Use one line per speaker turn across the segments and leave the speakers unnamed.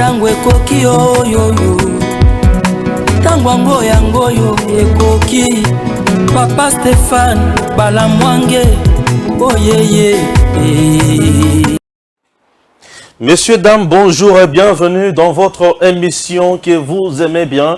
Tango ekoki oyoyo, tango yangoyo ekoki. Papa Stéphane Balamwange, oh yeah.
Messieurs, dames, bonjour et bienvenue dans votre émission que vous aimez bien,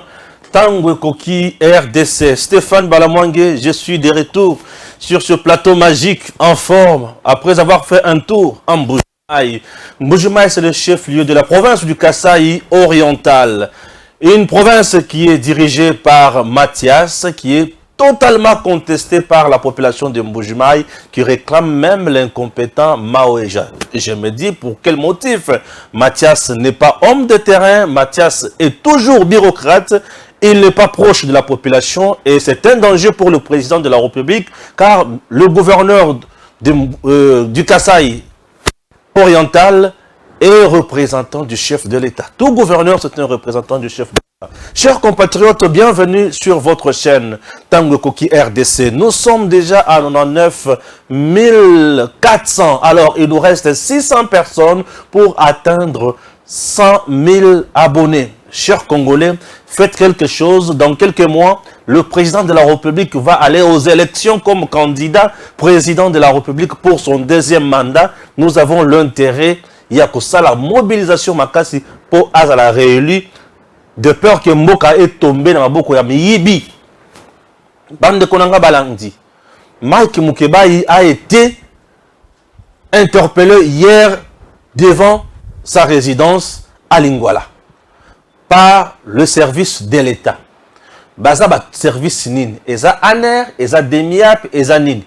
Tango Koki RDC. Stéphane Balamwange, je suis de retour sur ce plateau magique en forme après avoir fait un tour en Mbujimayi. Mbujimayi, c'est le chef-lieu de la province du Kasaï oriental. Une province qui est dirigée par Mathias, qui est totalement contestée par la population de Mbujimayi, qui réclame même l'incompétent Maoeja. Je me dis, pour quel motif? Mathias n'est pas homme de terrain, Mathias est toujours bureaucrate, il n'est pas proche de la population et c'est un danger pour le président de la République, car le gouverneur du Kasaï oriental est représentant du chef de l'État. Tout gouverneur, c'est un représentant du chef de l'État. Chers compatriotes, bienvenue sur votre chaîne Tango Koki RDC. Nous sommes déjà à 99 400. Alors, il nous reste 600 personnes pour atteindre 100 000 abonnés. Chers Congolais, faites quelque chose. Dans quelques mois, le président de la République va aller aux élections comme candidat président de la République pour son deuxième mandat. Nous avons l'intérêt, il y a que ça, la mobilisation makasi pour Azala réélu, de peur que Mboka est tombé dans la boko ya miyibi. Bande Konanga Balandi. Mike Mukebayi a été interpellé hier devant sa résidence à Lingwala par le service de l'État. Bazaba service nin. Eza ANER, eza DEMIAP, eza nin.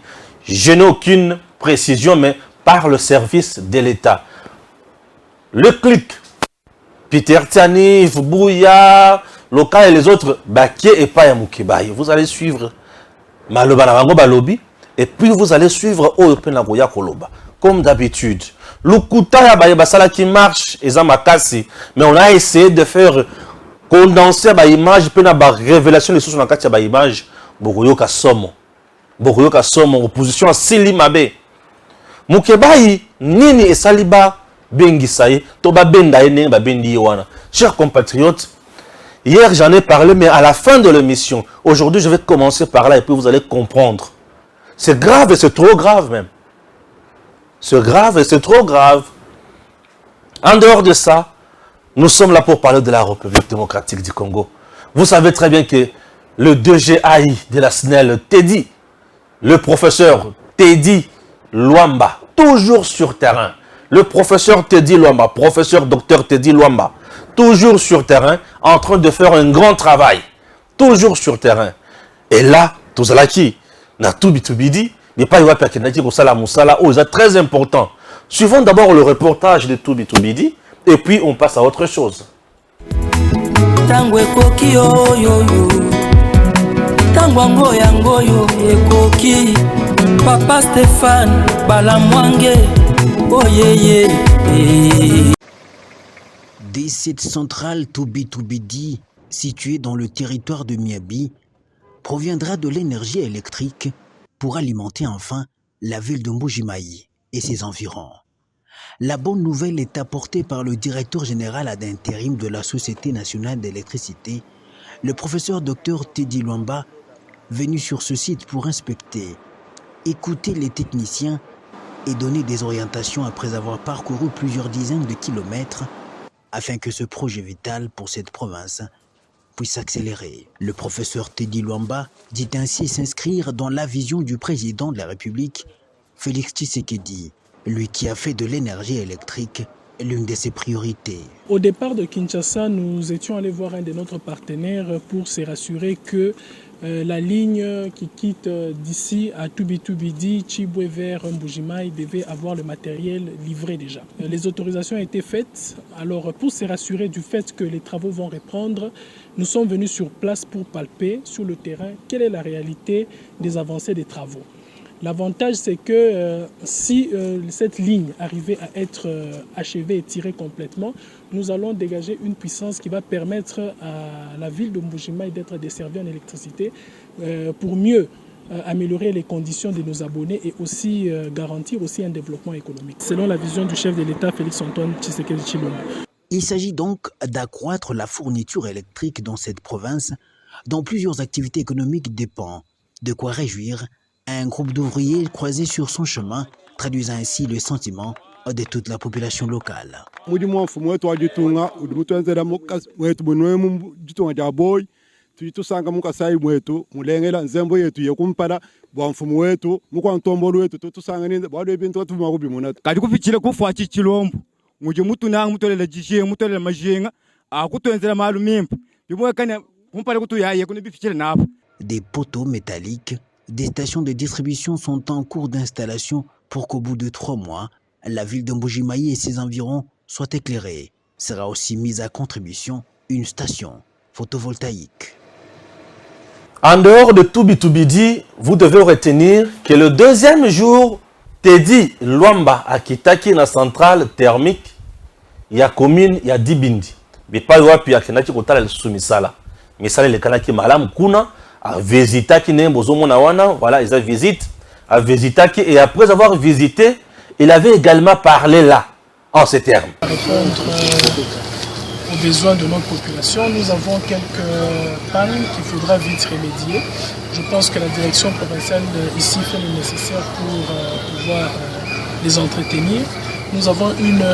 Je n'ai aucune précision, mais par le service de l'État. Le clic. Peter Tiani, Bouya, Loka et les autres, Baké et Paya Mukebayi. Vous allez suivre Maloba Narango Balobi et puis vous allez suivre Oyopen Nagoya Koloba. Comme d'habitude. Lukuta ya Baye Basala qui marche, et Makasi, mais on a essayé de faire condenser la image, puis la révélation des sources dans la image, Bogoyoka Somo. Bogoyoka Somo, opposition à Sili Mabe. Mukebayi, Nini et Saliba. Bengisaye, Toba Bendaye, Nenga Bendi Yowana. Chers compatriotes, hier j'en ai parlé, mais à la fin de l'émission, aujourd'hui je vais commencer par là et puis vous allez comprendre. C'est grave et c'est trop grave même. C'est grave et c'est trop grave. En dehors de ça, nous sommes là pour parler de la République démocratique du Congo. Vous savez très bien que le 2GAI de la SNEL, Teddy, le professeur Teddy Luamba, toujours sur terrain. Le professeur Teddy Luamba, professeur docteur Teddy Luamba, toujours sur terrain, en train de faire un grand travail. Toujours sur terrain. Et là, tout cela qui n'a tout bitubidi, n'est pas Iwa Pekenaki Kosala Moussala, oh, c'est très important. Suivons d'abord le reportage de tout bitubidi, et puis on passe à autre chose.
Tango ekoki oyoyo, tango yangoyo ekoki. Papa Stéphane Balamwange, oh yeah.
Des sites centrales Toubitoubidi, situées dans le territoire de Miabi, proviendra de l'énergie électrique pour alimenter enfin la ville de Mbujimayi et ses environs. La bonne nouvelle est apportée par le directeur général ad intérim de la Société nationale d'électricité, le professeur Dr Teddy Luamba, venu sur ce site pour inspecter, écouter les techniciens et donner des orientations après avoir parcouru plusieurs dizaines de kilomètres afin que ce projet vital pour cette province puisse s'accélérer. Le professeur Teddy Luamba dit ainsi s'inscrire dans la vision du président de la République, Félix Tshisekedi, lui qui a fait de l'énergie électrique l'une de ses priorités.
Au départ de Kinshasa, nous étions allés voir un de nos partenaires pour se rassurer que la ligne qui quitte d'ici à Toubitoubidi, Chiboué vers Mbujimayi devait avoir le matériel livré déjà. Les autorisations ont été faites. Alors pour se rassurer du fait que les travaux vont reprendre, nous sommes venus sur place pour palper sur le terrain quelle est la réalité des avancées des travaux. L'avantage, c'est que si cette ligne arrivait à être achevée et tirée complètement, nous allons dégager une puissance qui va permettre à la ville de Mbujimayi d'être desservie en électricité pour mieux améliorer les conditions de nos abonnés et aussi garantir aussi un développement économique. Selon la vision du chef de l'État, Félix Antoine Tshisekedi Tshilombo.
Il s'agit donc d'accroître la fourniture électrique dans cette province dont plusieurs activités économiques dépendent. De quoi réjouir un groupe d'ouvriers croisés sur son chemin, traduisant ainsi le sentiment de toute la population locale.
tuitusanga mukasai mwetu mulengela nzembo yetu yekumpala bwa mfumu wetu mukwa ntombolo wetu tutusanga ni bwa ebintu atuma kubimuna kali kufikira kufa chilombo muje mutunanga mutolela jishe mutolela majenga akutwenzela malumimpa bimwekana kumpala kutu yaye kuni bifikira napo.
Des poteaux métalliques, des stations de distribution sont en cours d'installation pour qu'au bout de 3 mois, la ville de Mbuji-Mayi et ses environs soient éclairées. Sera aussi mise à contribution une station photovoltaïque.
En dehors de Tubi-Tubidi, vous devez retenir que le deuxième jour, Teddy Luamba a kitaki na centrale thermique, il y a commune, il y a Dibindi. Mais pas wapi ya kenaki kotala le soumisala. Mais ça le kanaki malam kuna a visitaki ne bozomo na wana, voilà, ils ont visité, a visitaki et après avoir visité, il avait également parlé là en ces termes.
Aux besoins de notre population. Nous avons quelques pannes qu'il faudra vite remédier. Je pense que la direction provinciale ici fait le nécessaire pour pouvoir les entretenir. Nous avons une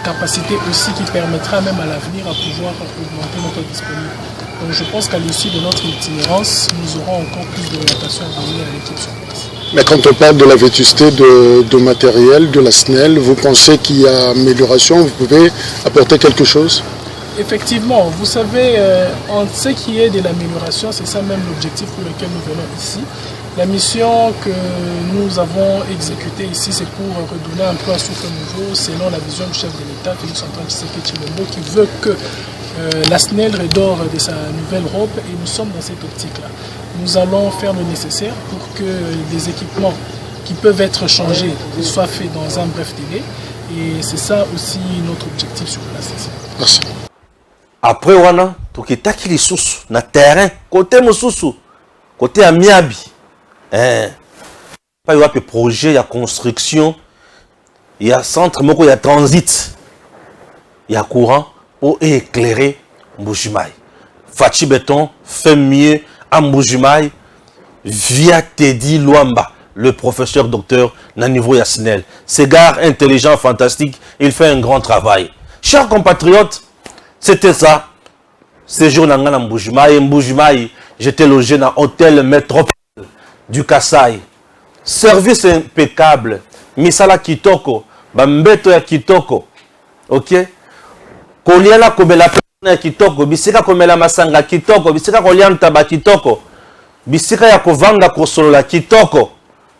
capacité aussi qui permettra même à l'avenir à pouvoir augmenter notre disponibilité. Donc je pense qu'à l'issue de notre itinérance, nous aurons encore plus d'orientation à donner à l'équipe sur place.
Mais quand on parle de la vétusté de matériel, de la SNEL, vous pensez qu'il y a amélioration? Vous pouvez apporter quelque chose?
Effectivement, vous savez, en ce qui est de l'amélioration, c'est ça même l'objectif pour lequel nous venons ici. La mission que nous avons exécutée ici, c'est pour redonner un peu un souffle nouveau, selon la vision du chef de l'État, Félix Antoine Tshisekedi Tshilombo, qui veut que la SNEL redore de sa nouvelle robe, et nous sommes dans cette optique-là. Nous allons faire le nécessaire pour que les équipements qui peuvent être changés soient faits dans un bref délai. Et c'est ça aussi notre objectif sur place ici.
Merci.
Après wana, tukitaki lisusu na terrain côté mususu, côté à Miabi. Pas y a des projets, il y a construction, il y a centre, il y a transit, il y a courant pour éclairer Mbuji-Mayi. Fachi Béton fait mieux à Mbuji-Mayi via Teddy Luamba, le professeur docteur Nanivo Yassinel. Ce gars intelligent, fantastique, il fait un grand travail. Chers compatriotes, c'était ça. Séjour dans Mbuji-Mayi. Mbuji-Mayi, j'étais logé dans l'hôtel Métropole du Kasaï. Service impeccable. Misala Kitoko. Bambeto ya Kitoko. Ok? Koliala Kobela ya Kitoko. Bisika Komela Masanga Kitoko. Bisika Kolian Taba Kitoko. Bisika ya Kovanga Kosolola Kitoko.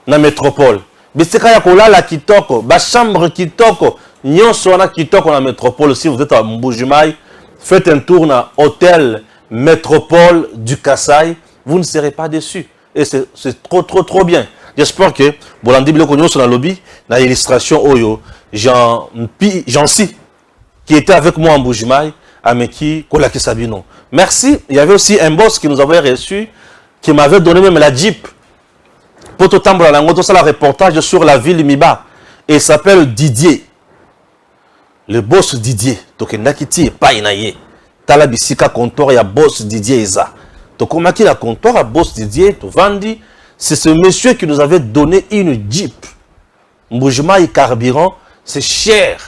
Na Métropole. Bisika ya Kolala Kitoko. Ba chambre Kitoko. Nyonso wana Kitoko na Métropole. Si vous êtes à Mbuji-Mayi, faites un tour dans l'hôtel Métropole du Kasaï. Vous ne serez pas déçus. Et c'est trop bien. J'espère que Bolandi Biloko Nyonso dans le lobby, dans l'illustration Oyo, Jean-Si, qui était avec moi en Mbuji-Mayi, Ameki Kolaki Sabino. Merci. Il y avait aussi un boss qui nous avait reçu, qui m'avait donné même la Jeep. Pour tout temps, ça la reportage sur la ville Miba. Et il s'appelle Didier. Le boss Didier. Donc, il n'a quitté pas inaye. Tala bisika comptoir, il y a boss Didier Isa. Donc, on a quitté la comptoir à boss Didier, tout vendi. C'est ce monsieur qui nous avait donné une Jeep. Mbuji-Mayi carburant, c'est cher.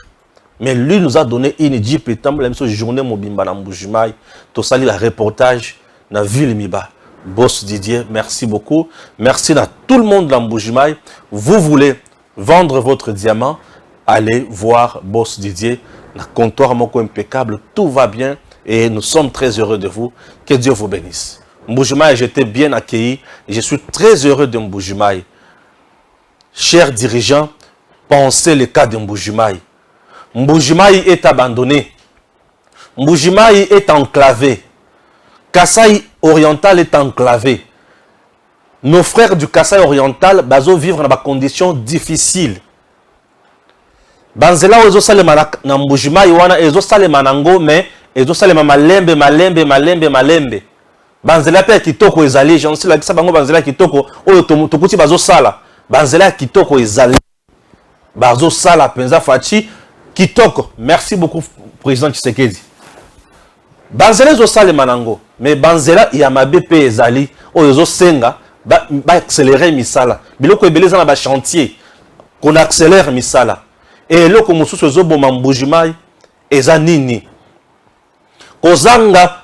Mais lui nous a donné une Jeep. Et tant que journée Mobimba dans Mbuji-Mayi, tout ça, le reportage dans la ville Miba. Boss Didier, merci beaucoup. Merci à tout le monde dans Mbuji-Mayi. Vous voulez vendre votre diamant, allez voir Boss Didier. Le comptoir moko impeccable, tout va bien. Et nous sommes très heureux de vous. Que Dieu vous bénisse. Mbuji-Mayi, j'étais bien accueilli. Et je suis très heureux de Mbuji-Mayi. Chers dirigeants, pensez le cas de Mbuji-Mayi. Mbuji-Mayi est abandonné. Mbuji-Mayi est enclavé. Kasaï oriental est enclavé. Nos frères du Kasaï oriental bazo vivre dans des conditions difficiles. Banzela ozo salema na Mbuji-Mayi wana ezo salema nango mais ezo salema malembe. Banzela pe kitoko ezali, j'en sais la kisa bango banzela kitoko oyo tokuti bazo sala. Banzela kitoko ezali. Bazo sala penza fachi Kitoko, merci beaucoup, président Tshisekedi. Banzela ezosala manango, mais banzela ya mabe pe ezali o ezosenga ba accélérer misala. Biloko ebeleza na ba chantier qu'on accélère misala. Et loko mosusu ezoboma mbujimai eza nini? Kozanga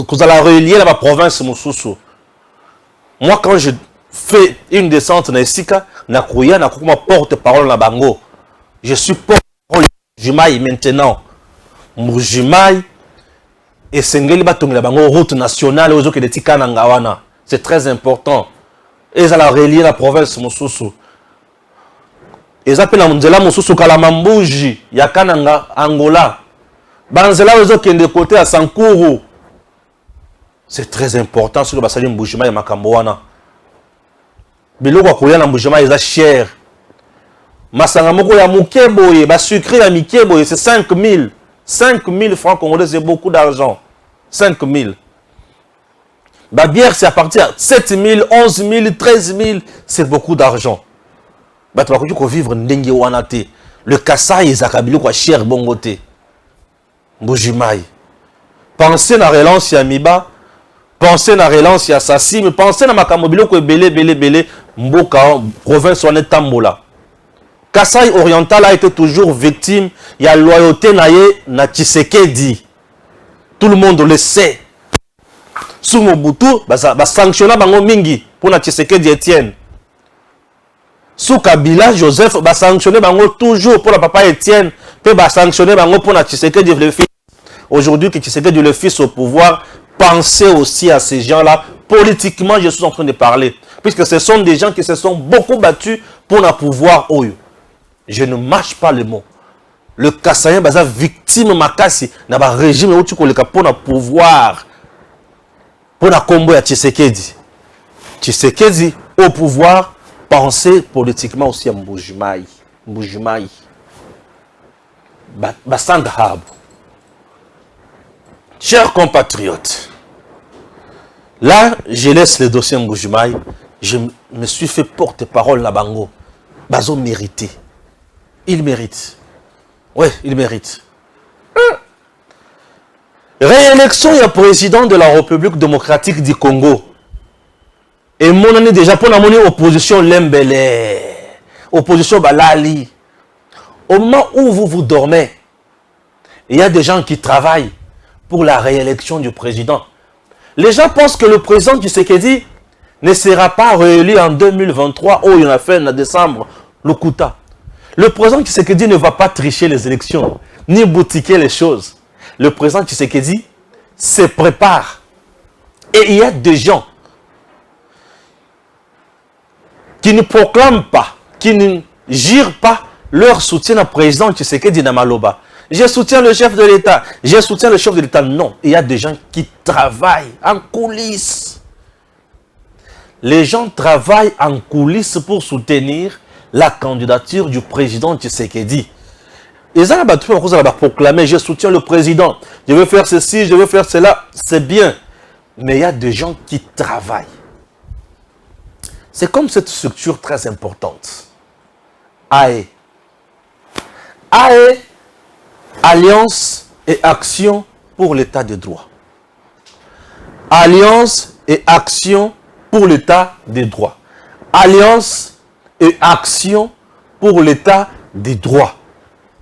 kozala relier la province mosusu. Moi quand je fais une descente na Esika, na Kouya na kokoma porte-parole na bango. Je suis porte-parole Mbujimai maintenant. Mbujimai et Sengeli batongela bango route nationale aux que de Tikana Ngawana. C'est très important. Et ça la relier la province mosusu. Et ça peut la munzela mosusu kalamambuji ya Kananga Angola. Banzela aux que de côté à Sankuru. C'est très important sur le bassin Mbujimai et Makamboana. Biloko koya na Mbujimai eza cher. Masanga moko ya mukeboye ba sucré ya mikeboye c'est 5000 francs congolais, c'est beaucoup d'argent. 5000. La bière, c'est à partir de 7000, 11 000, 13 000. C'est beaucoup d'argent. Tu vas vivre ndenge wanate. Le Kassai, ils ont quoi cher bongote. Mbujimai. Pensez à la relance ya Miba. Pensez à la relance ya Sassi. Mais pensez à Makamobilo ko belé. Mboka, province on est Tambola. Kassai oriental a été toujours victime. Il y a loyauté na Tshisekedi. Tout le monde le sait. Sous Mobutu, bah sanctionner bango mingi pour na Tshisekedi Etienne. Sous Kabila Joseph, bah sanctionner bango toujours pour la papa Etienne, puis bah sanctionner bango pour na Tshisekedi le fils. Aujourd'hui que Tshisekedi le fils au pouvoir, pensez aussi à ces gens-là. Politiquement, je suis en train de parler, puisque ce sont des gens qui se sont beaucoup battus pour le pouvoir. Je ne mâche pas le mot. Le Kassaïen est victime makasi na ba régime où tu koleka pour le pouvoir. Pour la combo à Tshisekedi. Tshisekedi au pouvoir, pensez politiquement aussi à Mbujimai. Mbujimai. Basandhab. Chers compatriotes, là, je laisse le dossier Mbujimai. Je me suis fait porte-parole na bango. Bazo mérité. Il mérite. Ouais, il mérite. Réélection du président de la République démocratique du Congo. Et mon année déjà pour la monnaie opposition Lembele. Opposition Balali. Au moment où vous dormez, il y a des gens qui travaillent pour la réélection du président. Les gens pensent que le président Tshisekedi ne sera pas réélu en 2023. Oh, il en a fait en décembre. Lokuta. Le président Tshisekedi ne va pas tricher les élections, ni boutiquer les choses. Le président Tshisekedi se prépare. Et il y a des gens qui ne proclament pas, qui ne jurent pas leur soutien au président Tshisekedi Namaloba. Je soutiens le chef de l'État. Je soutiens le chef de l'État. Non, il y a des gens qui travaillent en coulisses. Les gens travaillent en coulisses pour soutenir la candidature du président Tshisekedi. Ils ont proclamé, je soutiens le président, je veux faire ceci, je veux faire cela, c'est bien. Mais il y a des gens qui travaillent. C'est comme cette structure très importante. AE. AE, Alliance et Action pour l'État de droit. Alliance et Action pour l'État de droit. Alliance et Action pour l'État des droits.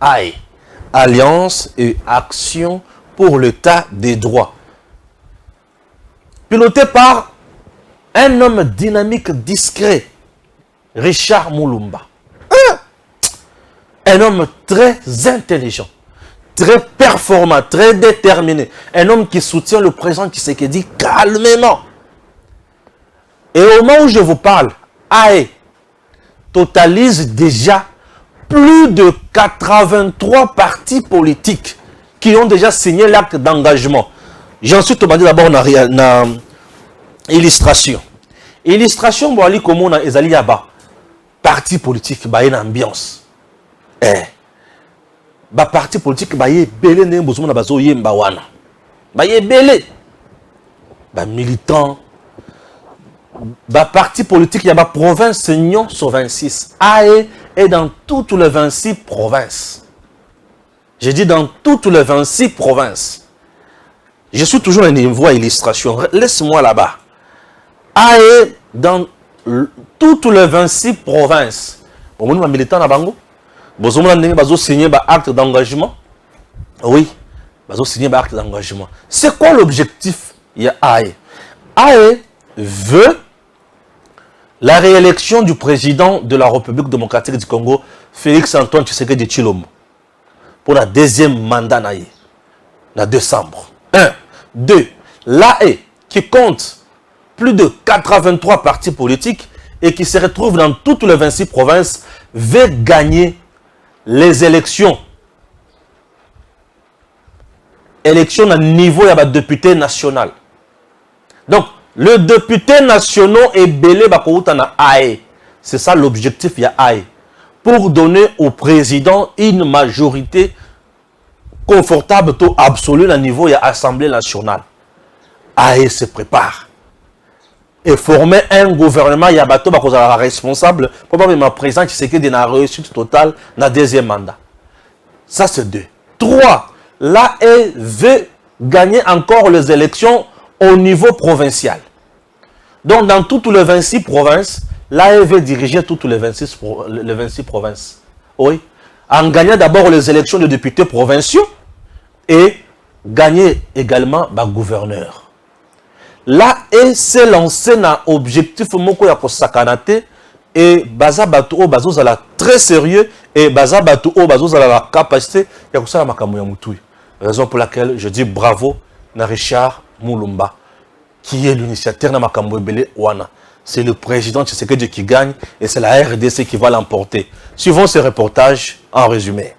AE. Alliance et Action pour l'État des droits. Piloté par un homme dynamique, discret, Richard Moulumba. Un homme très intelligent, très performant, très déterminé. Un homme qui soutient le président Tshisekedi calmement. Et au moment où je vous parle, AE totalise déjà plus de 83 partis politiques qui ont déjà signé l'acte d'engagement. J'en suis demandé d'abord une illustration. Illustration, bon, ali comme on a ezali yaba parti politique, ba une ambiance. Ba parti politique ba ye belé ne bozomo na bazo yemba wana. Ba ye belé. Ba militant. Ba parti politique yaba province Nyon sur 26. AE est dans toutes les 26 provinces. J'ai dit dans toutes les 26 provinces. Je suis toujours à une voie illustration. Laisse-moi là-bas. AE dans toutes les 26 provinces. Vous avez militant à Bango? Vous avez signé un acte d'engagement? Oui. Vous avez signé un acte d'engagement. C'est quoi l'objectif? Il y a AE. AE veut la réélection du président de la République démocratique du Congo, Félix Antoine Tshisekedi Tshilombo, pour la deuxième mandat en décembre. 1. 2. L'AE, qui compte plus de 83 partis politiques et qui se retrouve dans toutes les 26 provinces, veut gagner les élections. Élections à niveau de député national. Donc, le député national est belé na AE. C'est ça l'objectif, il y a AE. Pour donner au président une majorité confortable, absolue, à niveau de l'Assemblée nationale. AE se prépare. Et former un gouvernement, il y a bateau responsable pour pas me présenter ce qui est une réussite totale dans le deuxième mandat. Ça, c'est 2. 3. L'AE veut gagner encore les élections au niveau provincial. Donc, dans toutes les 26 provinces, l'AE veut diriger toutes les 26 provinces. Oui. En gagnant d'abord les élections de députés provinciaux et gagner également le gouverneur. L'AE s'est lancé dans l'objectif et baza bato bazo la très sérieux et baza bato bazo la capacité ya kusala makambo ya mutui. Raison pour laquelle je dis bravo na Richard Mulumba, qui est l'initiateur de Makambo Ebele Wana. C'est le président Tshisekedi qui gagne et c'est la RDC qui va l'emporter. Suivons ce reportage en résumé.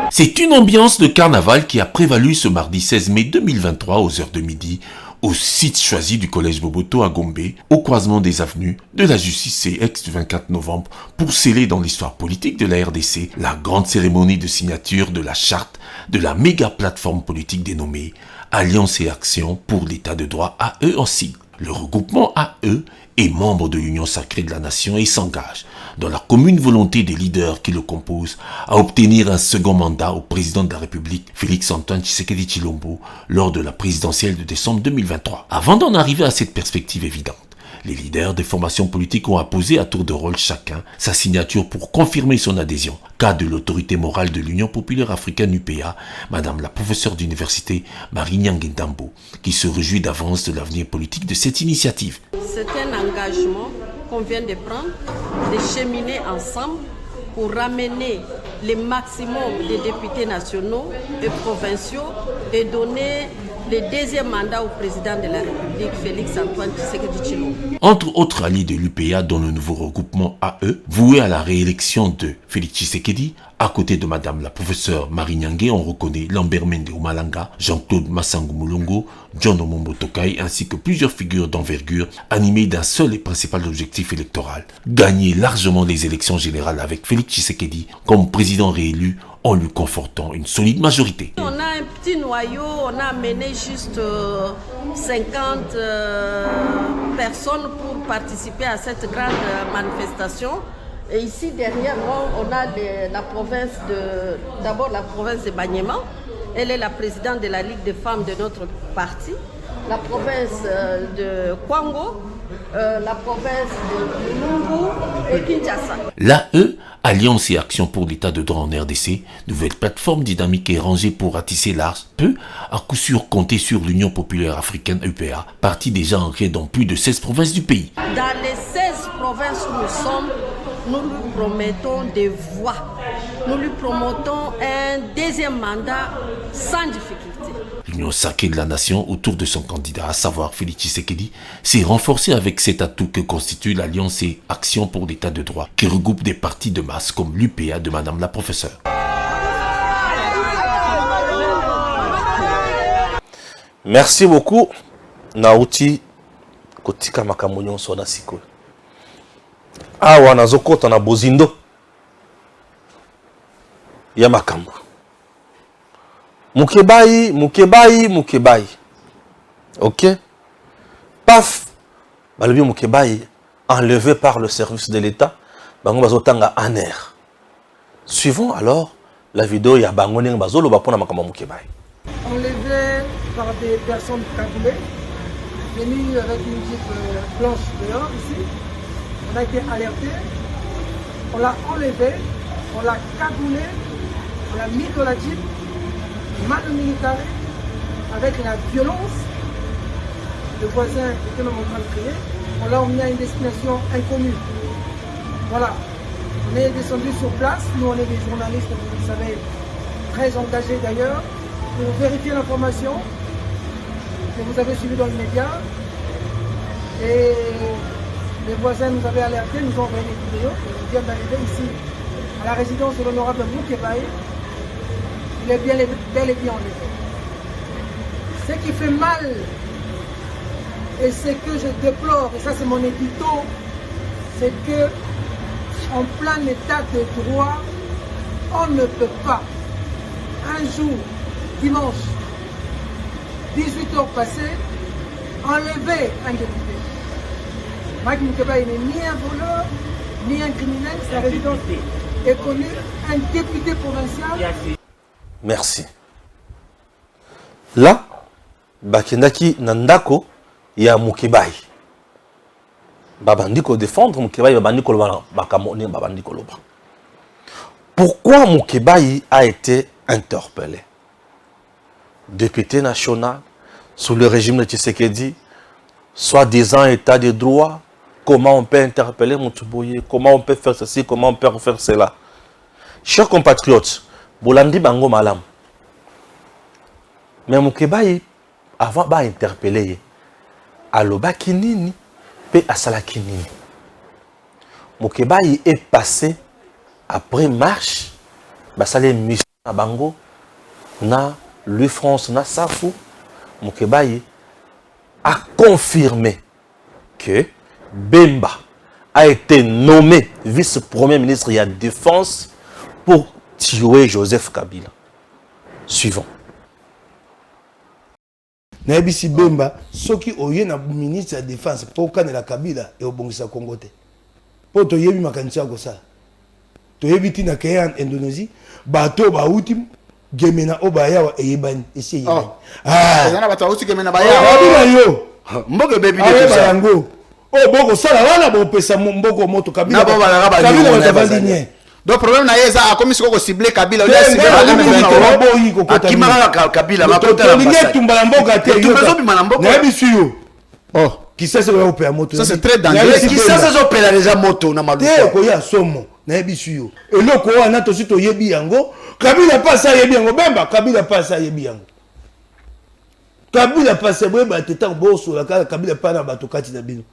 C'est une ambiance de carnaval qui a prévalu ce mardi 16 mai 2023 aux heures de midi au site choisi du collège Boboto à Gombe, au croisement des avenues de la justice CX du 24 novembre pour sceller dans l'histoire politique de la RDC la grande cérémonie de signature de la charte de la méga plateforme politique dénommée Alliance et Action pour l'État de droit AE en sigle. Le regroupement AE est membre de l'Union sacrée de la nation et s'engage dans la commune volonté des leaders qui le composent à obtenir un second mandat au président de la République, Félix Antoine Tshisekedi Tshilombo, lors de la présidentielle de décembre 2023. Avant d'en arriver à cette perspective évidente, les leaders des formations politiques ont apposé à tour de rôle chacun sa signature pour confirmer son adhésion. Cas de l'autorité morale de l'Union populaire africaine UPA, Madame la professeure d'université Marie Nyangendambo, qui se réjouit d'avance de l'avenir politique de cette initiative.
C'est un engagement qu'on vient de prendre, de cheminer ensemble pour ramener le maximum de députés nationaux et provinciaux et donner le deuxième mandat au président de la République, Félix Antoine Tshisekedi Tshilombo. Entre autres alliés de l'UPA dans le nouveau regroupement AE, voué à la réélection de Félix Tshisekedi, à côté de Madame la professeure Marie Nyange, on reconnaît Lambert Mende Omalanga, Jean-Claude Massango Mulongo, John Omombo Tokai, ainsi que plusieurs figures d'envergure animées d'un seul et principal objectif électoral: gagner largement les élections générales avec Félix Tshisekedi comme président réélu en lui confortant une solide majorité. On a un petit noyau, on a amené juste 50 personnes pour participer à cette grande manifestation. Et ici derrière moi, on a d'abord la province de Banyema. Elle est la présidente de la Ligue des femmes de notre parti. La province de Kwango, la province de Lungu et Kinshasa. L'AE, Alliance et Action pour l'État de droit en RDC, nouvelle plateforme dynamique et rangée pour ratisser large, peut à coup sûr compter sur l'Union populaire africaine UPA, parti déjà ancrée dans plus de 16 provinces du pays. Dans les 16 provinces où nous sommes, nous lui promettons des voix. Nous lui promettons un deuxième mandat sans difficulté. L'Union sacrée de la nation autour de son candidat, à savoir Félix Tshisekedi, s'est renforcée avec cet atout que constitue l'Alliance et Action pour l'État de droit, qui regroupe des partis de masse comme l'UPA de Madame la professeure.
Merci beaucoup. Nauti kotika makamonyon sona siko. Awa nazokota na bozindo ya makambo. Mukebai. Ok? Paf! Balobi Mukebai, enlevé par le service de l'État. bango bazotanga en air. Suivons alors la vidéo ya bango ndenge bazoloba pona makambo Mukebayi.
Enlevé par des personnes cagoulées, venues avec une jeep blanche dehors ici. On a été alerté, on l'a enlevé, on l'a cagoulé, on l'a mis dans la jeep, mano militaire, avec la violence. Le voisin était même en train de crier. On l'a emmené à une destination inconnue. Voilà. On est descendu sur place. Nous, on est des journalistes, vous le savez, très engagés d'ailleurs, pour vérifier l'information que vous avez suivie dans les médias. Et les voisins nous avaient alertés, nous ont envoyé des vidéos. On vient d'arriver ici à la résidence de l'honorable Mukebayi. Il est bel et bien enlevé. Ce qui fait mal, et ce que je déplore, et ça c'est mon édito, c'est que en plein état de droit, on ne peut pas, un jour, dimanche, 18h passées, enlever un député. Mike Mukebayi n'est ni un voleur, ni un criminel, sa résidence est connue, un député provincial.
Merci. Là, bakendaki nandako ya Mukebayi. Babandi ko défendre Mukebayi, babandi ko loba bakamone, babandi ko loba. Pourquoi Mukebayi a été interpellé? Député national sous le régime de Tshisekedi, soi-disant état de droit, comment on peut interpeller Mutuboye, comment on peut faire ceci, comment on peut faire cela. Chers compatriotes, Bolandi bango malam. Mais Mukebayi avant ba interpeller aloba kinini pe asala kinini. Mukebayi est passé après marche basale mission na bango na lui France na Safu. Mukebayi a confirmé que Bemba a été nommé vice-premier ministre de la Défense pour tuer Joseph Kabila. Suivant.
Naebisi Bemba, soki oye na ministre de la Défense pour kanela Kabila et au bongisa Congo te. Po to yebi makanisa ko sa. To yebi tina ke en Indonésie, bato ba uti gemena obaya wa eyebani esi eyebani.
Ah, yana bato uti gemena baya.
Wa yo.
Mboke baby
de ça. Yango. Oh boko sala wana bo pesa mboko moto Kabila. Kabila batavandi nye.
Donc problème na yeza a comme si ko cibler Kabila
on a ciblé
Kabila
makota la tumbala mboka te na bisu yo. Oh, qui ça c'est au père moto.
Ça c'est très dangereux. Qui ça c'est au père déjà moto na maluka.
Te ko ya somo na bisu yo. Et loko wana to sito yebi yango. Kabila pas ça yebi yango Bemba Kabila pas ça yebi yango. Kabila pas ça Bemba teta boso la Kabila pas na bato kati na bino.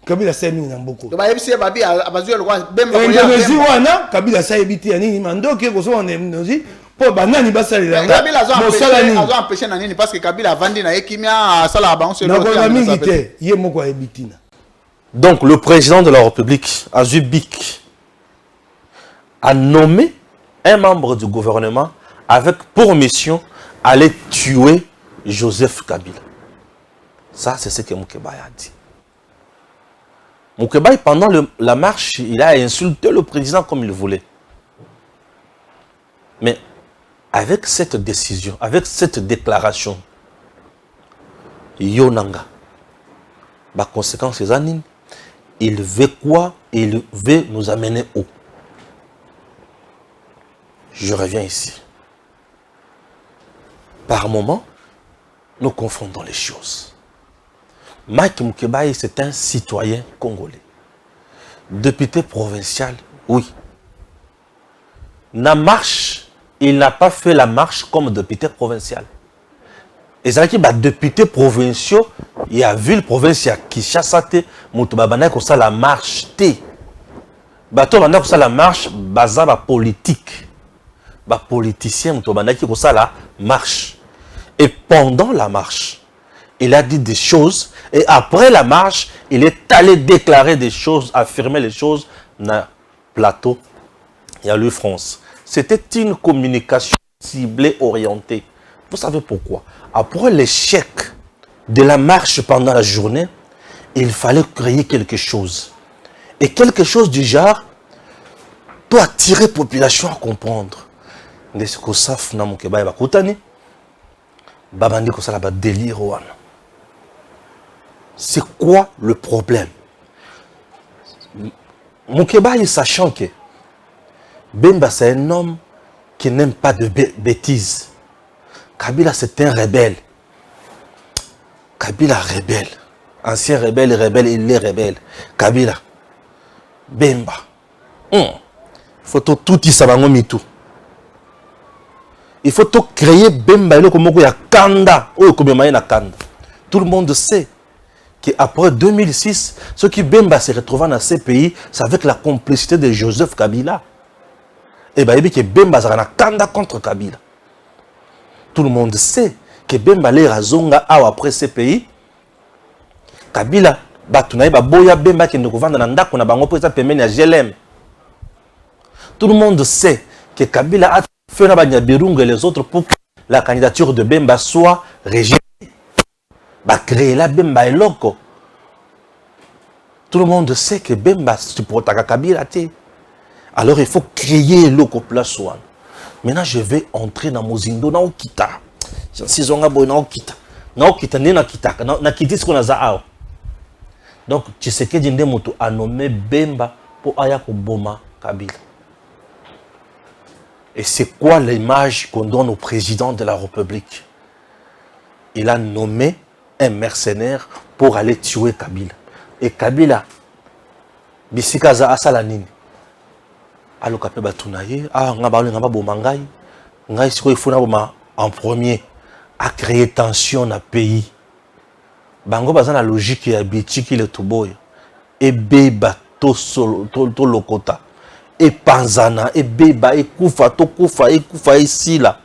Kabila semi na mboko.
To ba yebisi babi abazu le kwa Bemba
ko ya. Indonésie wana Kabila sa yebiti ya nini mandoke ko so en Indonésie po banani basalela.
Kabila zo empêcher na nini parce que Kabila vandi na ekimia sala ba on se
l'autre. Na mingi te ye moko yebitina.
Donc le président de la République Azubik a nommé un membre du gouvernement avec pour mission aller tuer Joseph Kabila. Ça c'est ce que Mukebayi a dit. Mukebayi, pendant la marche, il a insulté le président comme il voulait. Mais avec cette décision, avec cette déclaration, Yonanga, la conséquence c'est Zanine, il veut quoi? Il veut nous amener où? Je reviens ici. Par moment, nous confondons les choses. Mike Mukebayi, c'est un citoyen congolais. Député provincial, oui. Na marche, il n'a pas fait la marche comme député provincial. Et c'est vrai député provinciaux, il y a ville provinciale qui chasse Moutobabana comme ça la marche T. Bato bana comme ça la marche, baza ba politique. Ba politicien Moutobabana qui comme ça la marche. Et pendant la marche, il a dit des choses et après la marche, il est allé déclarer des choses, affirmer les choses dans le plateau. Il y a lui France. C'était une communication ciblée, orientée. Vous savez pourquoi? Après l'échec de la marche pendant la journée, il fallait créer quelque chose. Et quelque chose du genre, doit attirer la population à comprendre. Ce que ça fait dans mon Keba, délire. C'est quoi le problème? Mon Keba, sachant que Bemba, c'est un homme qui n'aime pas de bêtises. Kabila, c'est un rebelle. Kabila, rebelle. Ancien rebelle, il est rebelle. Kabila. Bemba. Il faut tout mitou. Il faut tout créer Bemba. Il y a Kanda. Tout le monde sait qu'après 2006, ce qui Bemba se retrouve dans ces pays, c'est avec la complicité de Joseph Kabila. Et bien, il y a Bemba Kanda contre Kabila. Tout le monde sait que Bemba les razonga après ces pays. Kabila, Batunaï, Boya Bemba qui ne gouverne dans Ndako, na bango pour ça pemeni à GLM. Tout le monde sait que Kabila a fait na Banyabirunga et les autres pour que la candidature de Bemba soit régime. Ba créer la Bemba et loco. Tout le monde sait que Bemba supporte Kabila. Alors il faut créer loco place one. Maintenant je vais entrer dans Mozindo na Okita. Si zonga boy na Okita. Na Okita ne na kita na kiti ce qu'on a za. Donc Tshisekedi Ndemoto a nommé Bemba pour aya ko boma Kabila. Et c'est quoi l'image qu'on donne au président de la République? Il a nommé un mercenaire pour aller tuer Kabila. Et Kabila, bisikaza asala nini? Alo kapé batunaye, ngaba bomangai, ngai siko ifuna boma en premier à créer tension dans le pays. Bango baza na logique ya bitiki le tuboy. Et beba to solo to lokota. Et panzana et beba et kufa ici là.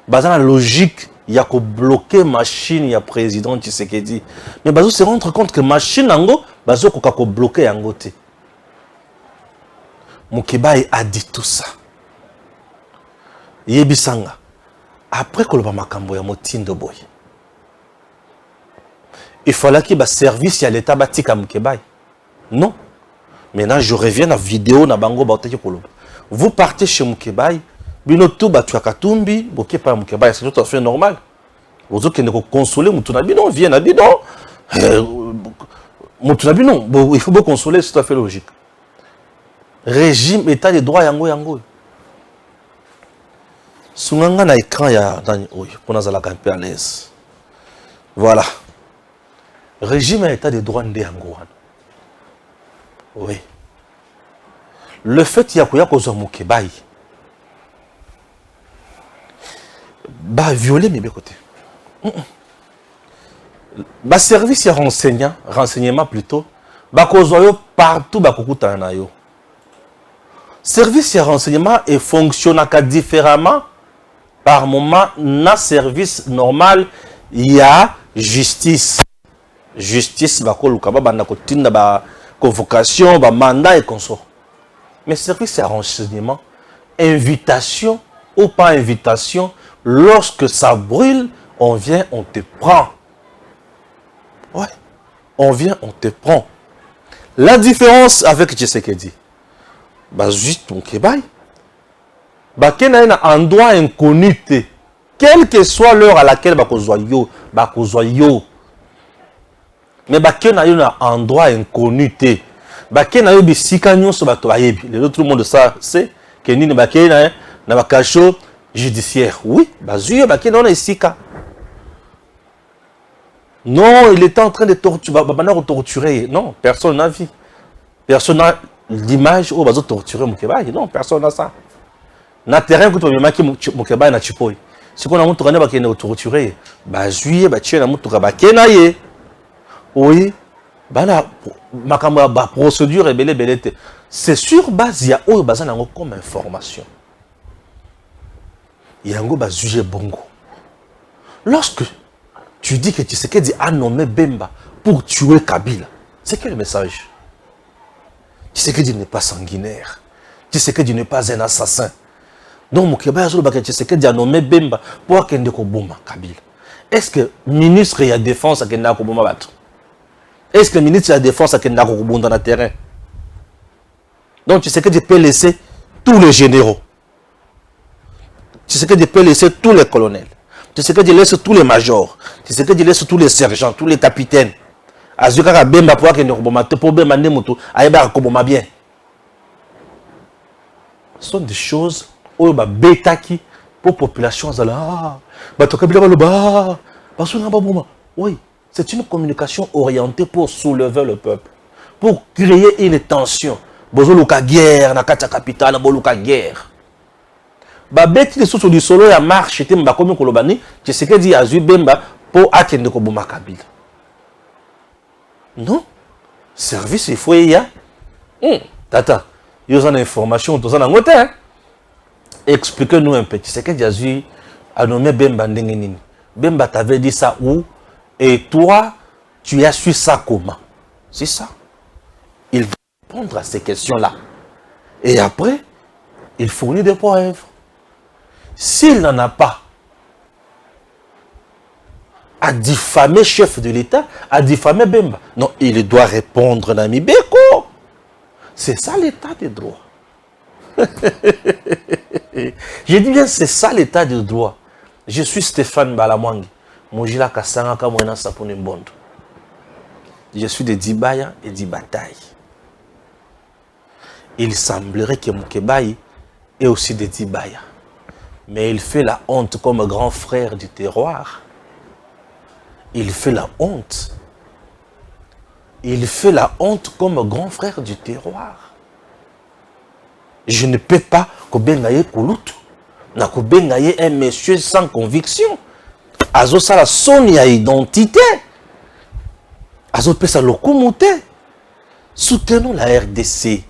Baza na logique ya ko bloquer machine ya président Tshisekedi. Mais bazo se rendre compte que machine nango bazo ko bloquer yango te. Mokebaï a dit tout ça. Yebisanga. Après que le makambo ya motindo boy. Il fallait qu'il y ait un service à l'État batika Mokebaï. Non. Maintenant, je reviens à la vidéo na bango baoteki koloba. Vous partez chez Mokebaï, binotou batu akatumbi, boké pas Mokebaï, c'est tout à fait normal. Vous autres qui ne consoler mutunabi non, viens na bidon. Mutunabi non, il faut consoler, c'est tout à fait logique. Régime état de droit yango. Sunganga na écran ya dani oyo pour nazala un peu à l'aise. Voilà. Régime et état de droit nde yango. Oui. Le fait ya kozwa Mokebaï ba violer mes côtés. Ba service ya renseignement plutôt ba kozwa yo partout ba kokuta na yo. Service et renseignement et fonctionne différemment par moment. Na service normal, il y a justice. Justice, convocation, mandat et consort. Mais service et renseignement, invitation ou pas invitation, lorsque ça brûle, on vient, on te prend. Ouais, on vient, on te prend. La différence avec Tshisekedi, bah juste mon Kebaï, bah qu'il y a un endroit inconnu, quelle que soit l'heure à laquelle bah yo, mais bah qu'il y a un endroit inconnu, bah qu'il y a un bisikagnon sur bah tout le monde ça c'est que ni bah qu'il y a un cachot judiciaire, oui, bah qu'il y a un sika. Non, il était en train de torturer, non, personne n'a vu, personne n'a l'image où on va torturer Mokebaï. Non, personne n'a ça. Na terrain que tu as mis Mokebaï na chipoy. Si on a montré que tu as torturé, bah juillet, bah tiens, la montre bah kenaye. Oui, bah la procédure est belle. C'est sur base il y a où base comme information. Il y a un go juger bongo. Lorsque tu dis que Tshisekedi a nommé Bemba pour tuer Kabila, c'est quel message? Tshisekedi n'est pas sanguinaire. Tshisekedi n'est pas un assassin. Donc, Mokebaï Tshisekedi a nommé Bemba pour qu'il Koboma Kabila. Est-ce que le ministre de la Défense a Koboma battre? Est-ce que le ministre de la Défense a Koboma dans le terrain? Donc, Tshisekedi peut laisser tous les généraux. Tshisekedi peut laisser tous les colonels. Tshisekedi laisse tous les majors. Tshisekedi laisse tous les sergents, tous les capitaines. Azukaka Bemba pour que nous pour Bemba Nemutu, Aïba Koboma bien. Ce sont des choses où bah bêta qui pour population zala bah tokabila baloba parce que oui, c'est une communication orientée pour soulever le peuple, pour créer une tension. Bozoluka guerre na kata capitale boluka guerre. Ba beti les sous du solo ya marche te mba komi kolobani, tu sais que dit Azui Bemba pour akende ko boma Kabila. Non, service il faut y a. Tata, il y a une information tout ça dans côté. Expliquez-nous un peu. Tu sais que Azui a nommé Bemba Ndengenini. Bemba t'avait dit ça où? Et toi, tu as su ça comment? C'est ça. Il va répondre à ces questions-là. Et après, il fournit des preuves. S'il n'en a pas, à diffamer chef de l'État, à diffamer Bemba. Non, il doit répondre, Nami Beko. C'est ça l'état de droit. Je dis bien, c'est ça l'état de droit. Je suis Stéphane Balamwangi. Mojila Kasanga Kamwena Sapone Mbondo. Je suis de Dibaya et Dibataï. Il semblerait que Moukebaï est aussi de Dibaya. Mais il fait la honte comme grand frère du terroir. Il fait la honte. Il fait la honte comme grand frère du terroir. Je ne peux pas Kobengaye Kouloutou. Na Kobengaye un monsieur sans conviction. Azo sala son à identité. Azo pesa lokomote. Soutenons la RDC.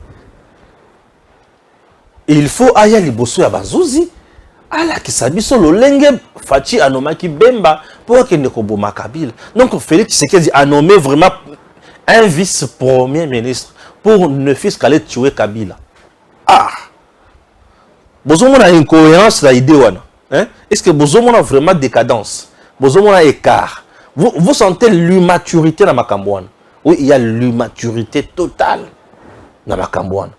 Il faut aya liboso ya bazouzi. Ala kisabiso lolenge fachi anomaki Bemba pour que ne koboma Kabila. Donc Félix Tshisekedi a nommé vraiment un vice-premier ministre pour ne fût qu'aller tuer Kabila. Ah! Bozomo a une incohérence dans l'idée. Est-ce que Bozomo a vraiment décadence? Bozomo a écart. Vous sentez l'immaturité dans Makambouane? Oui, il y a l'immaturité totale dans Makambouane.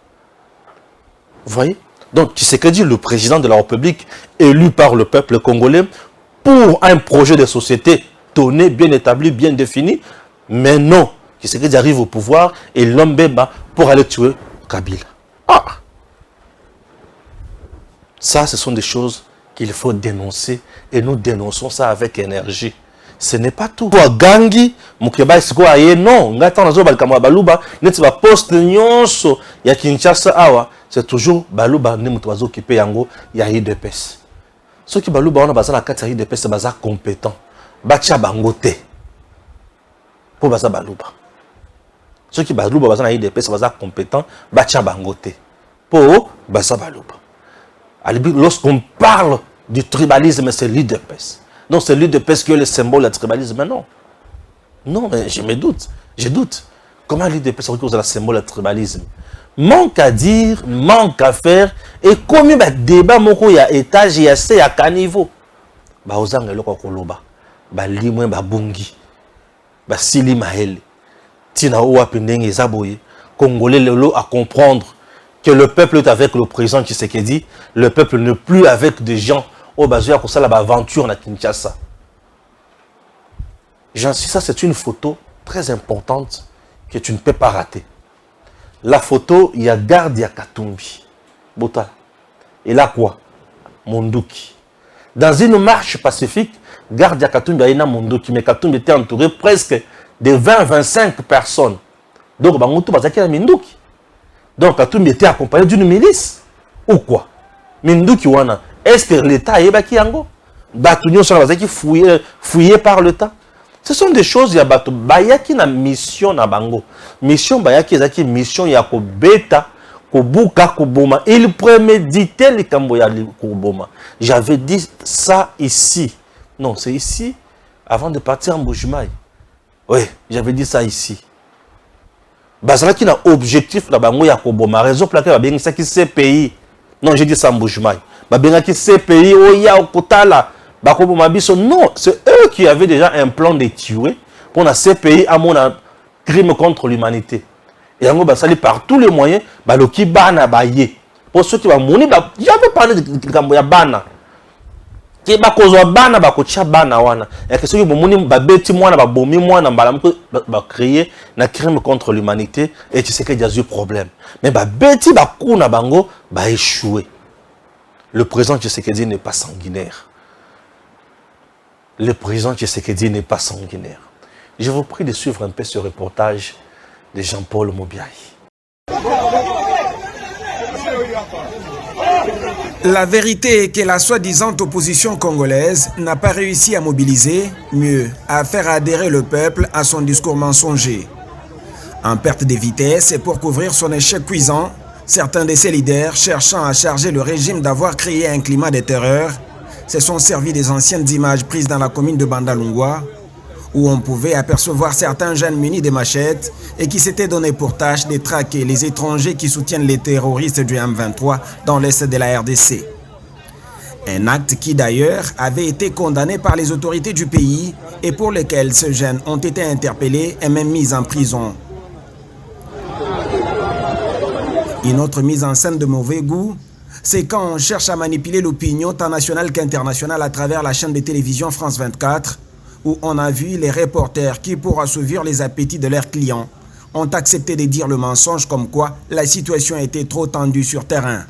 Vous voyez? Donc, Tshisekedi, le président de la République, élu par le peuple congolais, pour un projet de société donné, bien établi, bien défini, mais non, Tshisekedi arrive au pouvoir et l'homme Bemba pour aller tuer Kabila. Ah! Ça, ce sont des choses qu'il faut dénoncer et nous dénonçons ça avec énergie. Ce n'est pas tout. Toi, Gangi, Mukeba, c'est quoi? Non, ngata nazo balkamwa baluba, neti ba poste nyonso ya Kinshasa awa, c'est toujours baluba ne mutu bazo kipe yango ya IDPS. Ceux qui baluba on a bazala kati ya IDPS baza compétent. Bacha bangote. Pour baza baluba. Ceux qui baluba bazala IDPS baza compétent, bacha bangote. Pour baza baluba. Lorsqu'on parle du tribalisme, c'est l'IDPS. Donc c'est l'IDPS qui est le symbole du tribalisme. Non. Non, mais je me doute. Je doute. Comment l'IDPS est le symbole du tribalisme? Manque à dire, manque à faire. Et comme il y a débat, il y a étage, il y a C, à quel niveau? Bah, aux angles, le Koloba. Bah, limoué, bah, bungi. Bah, sili mahele. Tina oua pendenge zaboye. Congolais, le lot à comprendre que le peuple est avec le président Tshisekedi, le peuple n'est plus avec des gens au bazouya pour ça la aventure na Kinshasa. J'insiste, ça c'est une photo très importante que tu ne peux pas rater. La photo, il y a Gardia Katumbi. Bota. Et là quoi? Monduki. Dans une marche pacifique, Gardia Katumbi a une Monduki, mais Katumbi était entouré presque de 20-25 personnes. Donc, Bangoto Bazaki a Monduki. Donc, Katumbi était accompagné d'une milice. Ou quoi? Minduki wana. Est-ce que l'État est baki yango? Batunyo sur la fouillé par l'État. Ce sont des choses, il y a bato. Bayaki na mission na bango. Mission Bayaki ezaki mission ya ko beta, ko buka, ko boma. Il préméditait les Kamboya ko boma. J'avais dit ça ici. Non, c'est ici. Avant de partir en Mbujimayi. Oui, j'avais dit ça ici. Bazalaki na objectif na bango ya koboma raison pour laquelle babengisa ki CPI. Non, j'ai dit ça Mbujimayi. Babengisa ki CPI oya okotala bakoboma biso. Non, c'est eux qui avaient déjà un plan de tuer pour la CPI à mon crime contre l'humanité. Et yango basali par tous les moyens baloki bana baye pour ceux qui va mourir j'avais parlé de kambo ya bana ke ba kozwa bana ba kocha bana wana et que ceux qui bomoni ba beti mwana ba bomi mwana mbala mko ba créer na crime contre l'humanité et tu sais que il y a eu problème mais ba beti ba kuna bango ba échoué. Le président Tshisekedi n'est pas sanguinaire. Le président Tshisekedi n'est pas sanguinaire. Je vous prie de suivre un peu ce reportage de Jean-Paul Mobiaï.
La vérité est que la soi-disant opposition congolaise n'a pas réussi à mobiliser, mieux, à faire adhérer le peuple à son discours mensonger. En perte de vitesse et pour couvrir son échec cuisant, certains de ses leaders, cherchant à charger le régime d'avoir créé un climat de terreur, se sont servis des anciennes images prises dans la commune de Bandalungwa, où on pouvait apercevoir certains jeunes munis de machettes et qui s'étaient donné pour tâche de traquer les étrangers qui soutiennent les terroristes du M23 dans l'est de la RDC. Un acte qui d'ailleurs avait été condamné par les autorités du pays et pour lequel ces jeunes ont été interpellés et même mis en prison. Une autre mise en scène de mauvais goût, c'est quand on cherche à manipuler l'opinion tant nationale qu'internationale à travers la chaîne de télévision France 24, où on a vu les reporters qui, pour assouvir les appétits de leurs clients, ont accepté de dire le mensonge comme quoi la situation était trop tendue sur terrain.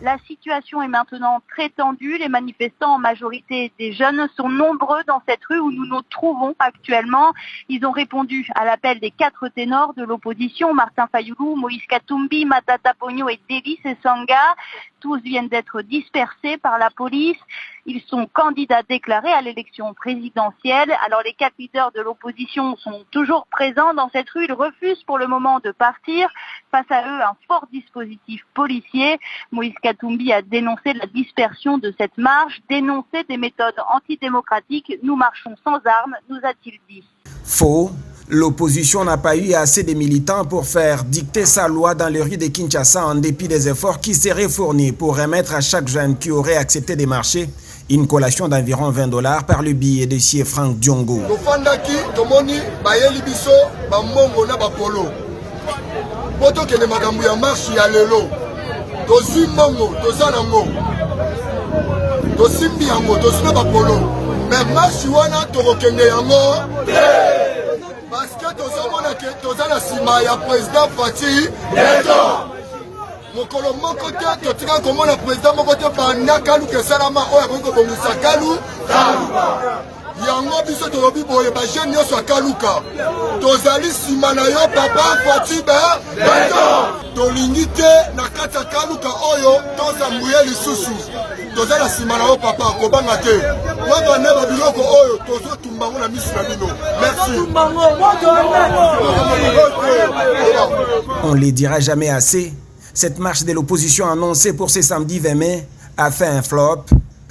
La situation est maintenant très tendue. Les manifestants, en majorité des jeunes, sont nombreux dans cette rue où nous nous trouvons actuellement. Ils ont répondu à l'appel des 4 ténors de l'opposition, Martin Fayoulou, Moïse Katumbi, Matata Pogno et Delis Sanga. Tous viennent d'être dispersés par la police. Ils sont candidats déclarés à l'élection présidentielle. Alors les 4 leaders de l'opposition sont toujours présents dans cette rue. Ils refusent pour le moment de partir. Face à eux, un fort dispositif policier. Moïse Katumbi a dénoncé la dispersion de cette marche, dénoncé des méthodes antidémocratiques. Nous marchons sans armes, nous a-t-il dit.
Faux. L'opposition n'a pas eu assez de militants pour faire dicter sa loi dans les rues de Kinshasa en dépit des efforts qui seraient fournis pour remettre à chaque jeune qui aurait accepté de marcher une collation d'environ $20 par le billet de sieur Franck Diongo.
Parce que tous la sima ya président Fati mokolo moko te totika komona président moko te banda kalu ke salama oyo akoki kobongisa kalu yango biso tolobi boye bajeune nyonso akaluka tozali nsima na yo papa Fati tolingi te na kati ya kaluka oyo tozambuye lisusu toza na nsima na yo papa kobanga te wabane babiloko oyo tozotumbango na miso na bino.
On ne les dira jamais assez. Cette marche de l'opposition annoncée pour ce samedi 20 mai a fait un flop.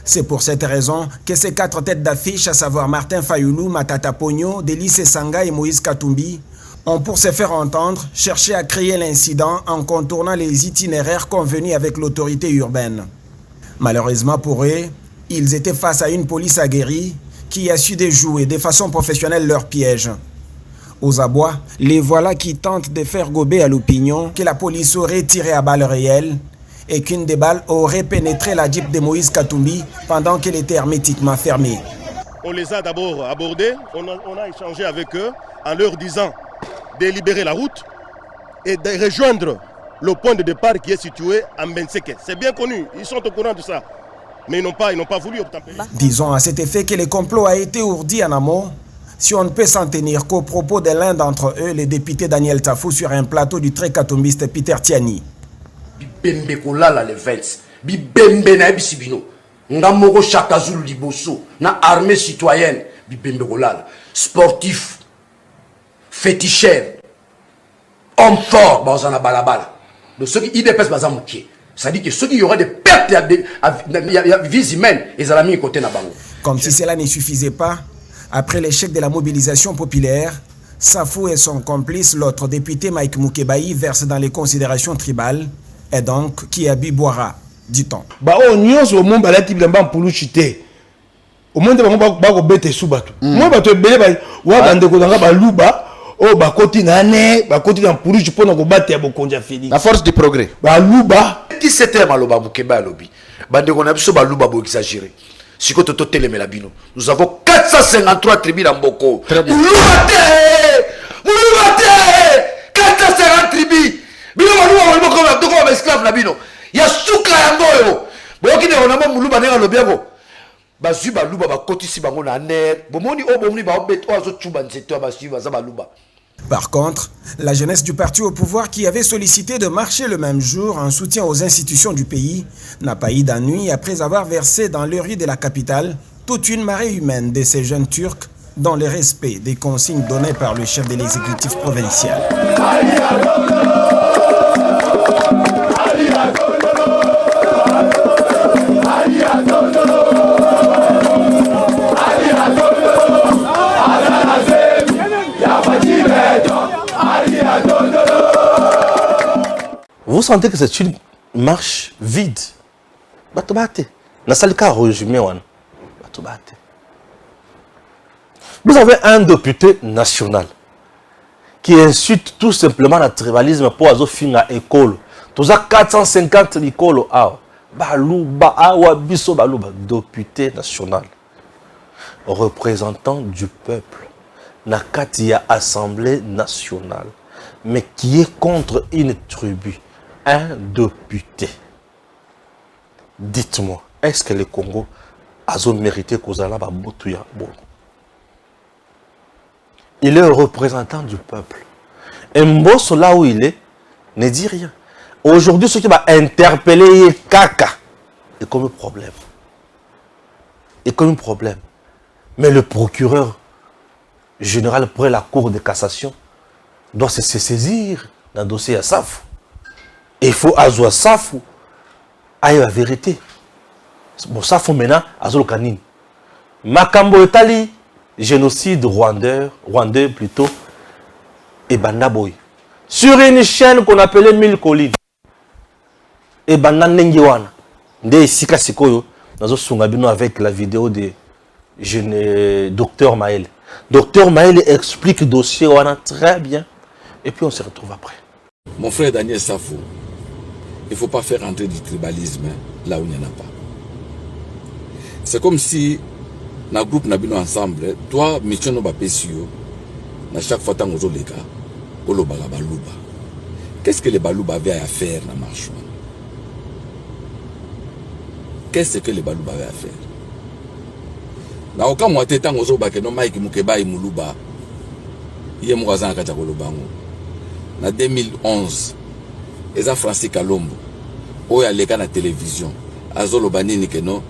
C'est pour cette raison que ces 4 têtes d'affiche, à savoir Martin Fayoulou, Matata Pogno, Delis Sanga et Moïse Katumbi, ont pour se faire entendre cherché à créer l'incident en contournant les itinéraires convenus avec l'autorité urbaine. Malheureusement pour eux, ils étaient face à une police aguerrie qui a su déjouer de façon professionnelle leurs pièges. Aux abois, les voilà qui tentent de faire gober à l'opinion que la police aurait tiré à balles réelles et qu'une des balles aurait pénétré la Jeep de Moïse Katumbi pendant qu'elle était hermétiquement fermée.
On les a d'abord abordés, on a échangé avec eux en leur disant de libérer la route et de rejoindre le point de départ qui est situé à Mbenseke. C'est bien connu, ils sont au courant de ça, mais ils n'ont pas voulu obtempérer.
Disons à cet effet que le complot a été ourdi en amont, si on ne peut s'en tenir qu'au propos de l'un d'entre eux, le député Daniel Tafou, sur un plateau du très katumbiste Peter Tiani.
Bibembe kolala le 20, bibembe na bisibino, ngamoko chakazulu liboso, na armée citoyenne, bibembe kolala, sportif, féticheur, homme fort, bazana balabala. Donc ceux qui IDPS bazamukie, ça dit que ceux qui y aura des pertes de vies humaines, ils ont mis côté na bango.
Comme si cela ne suffisait pas, après l'échec de la mobilisation populaire, Safou et son complice, l'autre député Mike Mukebaï, versent dans les considérations tribales, et donc qui habille Boira, dit-on.
Bah on nyonso au monde balati bilamba mpuluchite. Au monde ba ko bete subatu. Moi bato belé ba wa bande ko danga ba luba, o ba koti na ne, ba koti na mpuluchi pona ko bate ya bokonja Félix.
La force du progrès.
Ba luba
27e maloba Mukeba lobby. Bande qu'on a biso baluba bo exagéré. Si ko toto telemela bino. Nous avons 453 tribus dans Mboko.
Très bien.
Mulubate 450 tribus. Bino baluba bo ko ba doko ba esclave na bino. Ya suka yango yo. Boki ne onama muluba nenga lobiako. Bazu baluba ba kotisi bango na ner. Bomoni o bomoni ba obeto azo chuba nzeto ba suiva za baluba.
Par contre, la jeunesse du parti au pouvoir qui avait sollicité de marcher le même jour en soutien aux institutions du pays n'a pas eu d'ennui après avoir versé dans les rues de la capitale toute une marée humaine de ces jeunes Turcs dans le respect des consignes données par le chef de l'exécutif provincial.
Vous sentez que c'est une marche vide. Vous avez un député national qui insulte tout simplement le tribalisme pour avoir fini à l'école. Tous à 450 écoles. Député national, représentant du peuple, Nakatia Assemblée nationale, mais qui est contre une tribu, un député. Dites-moi, est-ce que le Congo a mérité Kozala Baboutuya? Il est le représentant du peuple. Et Mbosso, là où il est, ne dit rien. Aujourd'hui, ce qui va interpeller Kaka est comme un problème. Et comme un problème. Mais le procureur général près la Cour de cassation doit se saisir dans le dossier à Safou. Et il faut Azoua Safou aille la vérité. Bon, Safou maintenant, Azoua Kanine. Makambo Etali, génocide rwandais plutôt, et Bandaboy. Sur une chaîne qu'on appelait Mille Collines. Et Bandanengiwana. Nde Sika Sikoyo, Nazo Sungabino avec la vidéo de Docteur Maël. Docteur Maël explique le dossier très bien. Et puis on se retrouve après.
Mon frère Daniel Safou, il ne faut pas faire entrer du tribalisme là où il n'y en a pas. C'est comme si, dans le groupe Nabino ensemble, toi, mission no bapesio, à chaque fois que tu as les gars, Olo Baluba. Qu'est-ce que les Baluba avaient à faire dans la marche? Qu'est-ce que les Baluba avaient à faire? Na oka mwate tango zo bake no Mike Mukeba Muluba ye mwaza kata kolobango na 2011 eza Francis Kalombo oyo aleka na télévision azolo banini keno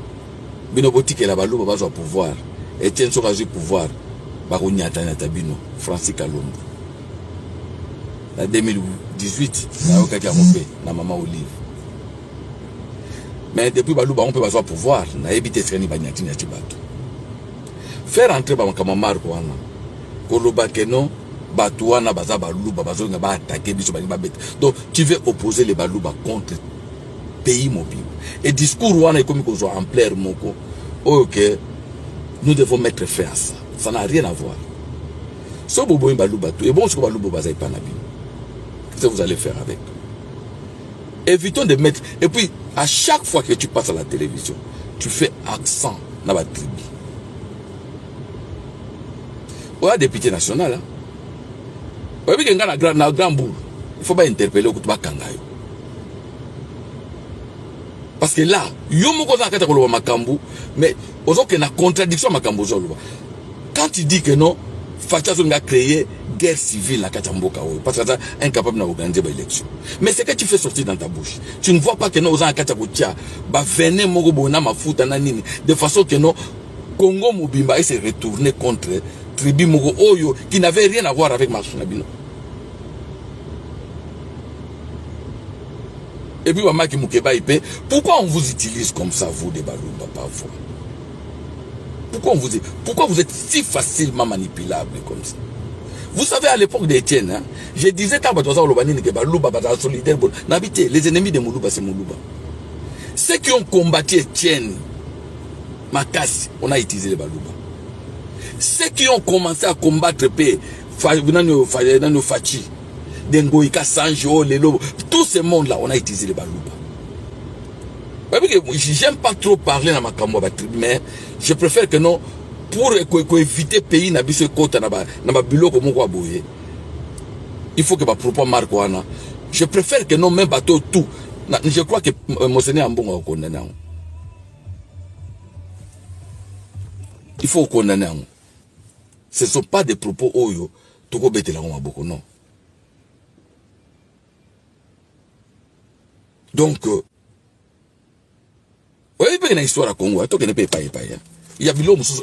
bino botike la baluba bazwa pouvoir Etienne Soka zui pouvoir ba kunyata na tabino Francis Kalombo na 2018 na oka kia mope na Mama Olive. Mais depuis baluba on peut bazwa pouvoir na ebite freni banyati na tibato. Faire entrer Bamakama Marco wana koloba keno batouana baza baluba bazonga ba attaquer biso ba bête. Donc tu veux opposer les baluba contre pays mobile. Et discours wana est comme qu'on en plaire moko. OK, nous devons mettre fin à ça. Ça n'a rien à voir. So bobo baluba tout et bon ce que baluba bazai pas nabi. Qu'est-ce que vous allez faire avec? Évitons de mettre et puis à chaque fois que tu passes à la télévision, tu fais accent dans la tribu. Ouais, député national. Ouais, mais quand on a grand boule, il faut pas interpeller au Koutuba Kangayo. Parce que là, yomo koza kata koloba makambu, mais ozo que na contradiction makambu zoluba. Quand tu dis que non, Fachazo a créé guerre civile à Kachamboka, parce que ça incapable d'organiser l'élection. Mais ce que tu fais sortir dans ta bouche, tu ne vois pas que non aux Katakotia, bah venez Mogobona mafuta nanini, de façon que non Congo Mobimba s'est retourné contre tribu Mogo Oyo qui n'avait rien à voir avec Marche Nabino. Et puis Wamaki Mukeba Ipe, pourquoi on vous utilise comme ça, vous, des Balouba, parfois? Pourquoi vous êtes si facilement manipulable comme ça? Vous savez, à l'époque d'Étienne, hein, je disais les ennemis de Moulouba, c'est Moulouba. Ceux qui ont combattu Étienne, Makassi, on a utilisé les Balouba. Ceux qui ont commencé à combattre Fachi, Dengoïka, Sanjo, Lelo, tout ce monde-là, on a utilisé les Balouba. J'aime pas trop parler dans ma cambo, mais je préfère que non, pour éviter le pays n'a pas côté n'a pas bilo comme quoi boyer. Il faut que ma propos marque wana. Je préfère que non même bateau tout. Je crois que Monseigneur Ambongo a condamné. Il faut condamner. Ce ne sont pas des propos oyo. Toko bete la beaucoup non. Donc oui, il y a une histoire à Congo, il y a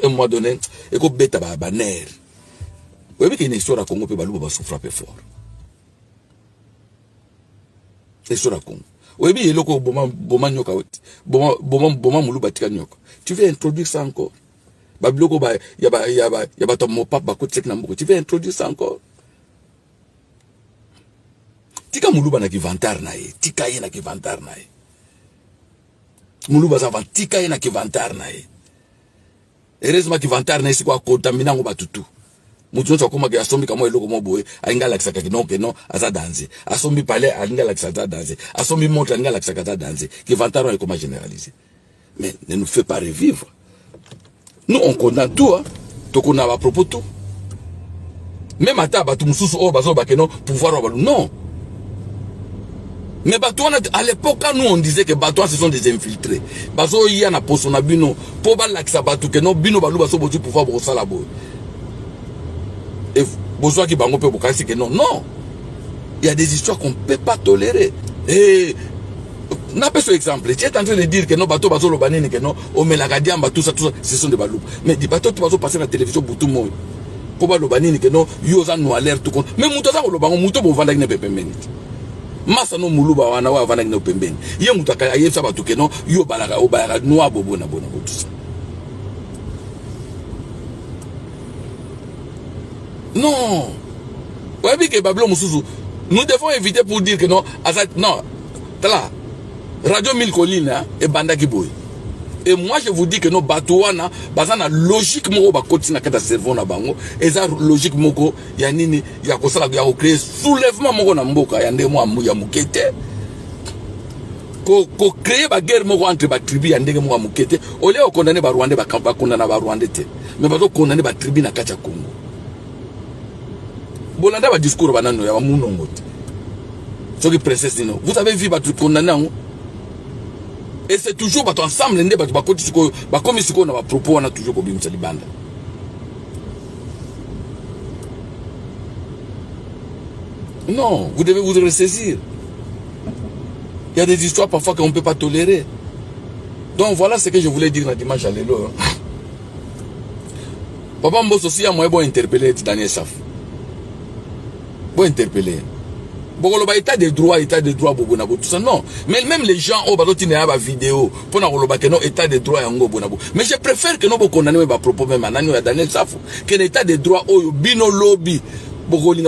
un mois donné, et qu'on bête à Baner. Oui, il y a une histoire à Congo, et Balou va souffrir fort. Histoire à Congo. Oui, il y a loko Boma Nyoka, Boma Moulou Batika Nyoka. Tu veux introduire ça encore? Babiloko, il y a ton mot papa, tu veux introduire ça encore? Tika Moulou Banaki Vantar Nae, Tika Yenaki Vantar Nae. Moulou baza vantika ina kivantar na ye. Heureusement kivantar na ye sikwa kontamina ngo batutu. Mutu nso akoma ke asombi kamo eloko mo boye, ainga lakisa ka non aza danser. Asombi palais ainga lakisa ta danser. Asombi montre ainga lakisa ka ta danser. Kivantar na comment généraliser. Mais ne nous fait pas revivre. Nous on condamne tout hein. Toko na ba propos tout. Même ata batu mususu o bazo ba ke non pouvoir non. Mais Batouana, à l'époque, nous on disait que Batouana ce sont des infiltrés. Bazo y a na poso na bino, po ba laksa batu que non bino balu baso botu pouvoir brosa la boue. Et bozo qui bango pe bokasi que non, non. Il y a des histoires qu'on ne peut pas tolérer. Et n'a pas ce exemple. Tu es en train de dire que non bateau bazo lo banini que non, o melagadiamba tout ça, ce sont des balous. Mais des bateaux tu bazo passer la télévision pour tout le monde. Po ba lo banini que non, yo za no alerte tout compte. Mais muto za lo bango muto bo vanda ne pepe menit. Masa no muluba wana wa vana ngino pembeni. Ye mutaka ayemsa batu ke no yo balaka obaya noa bobo na bona tout ça. Non. Ouais bi ke bablo mususu. Nous devons éviter pour dire que non non. Tala. Radio 1000 collines et banda ki boy. Et moi je vous dis que no batuana bazana logique moko ba kotina kata cerveau na bango eza logique moko ya nini ya kosala ya créer soulèvement moko na mboka ya ndemo ya mukete ko créer ba guerre moko entre ba tribu ya ndenge moko mukete ole o condamner ba Rwandais ba condamner ba Rwandais te mais ba to condamner ba tribu na kacha Congo bolanda ba discours banano ya munongo te soki princesse dino vous avez vu ba condamner. Et c'est toujours ensemble, comme si on a propos, on a toujours comme une bande. Non, vous devez vous ressaisir. Il y a des histoires parfois qu'on ne peut pas tolérer. Donc voilà ce que je voulais dire dans dimanche à l'élo. Papa Mbos aussi a moyen d'interpeller Daniel Saf. Bon interpeller. Bon, état de droit, tout ça, non. Mais même les gens, oh, bah, ils ont une vidéo, pour nous, état de droit, mais je préfère que nous condamnions les propos, même à Daniel Safou, que l'état de droit, oh, bino lobby, vous allez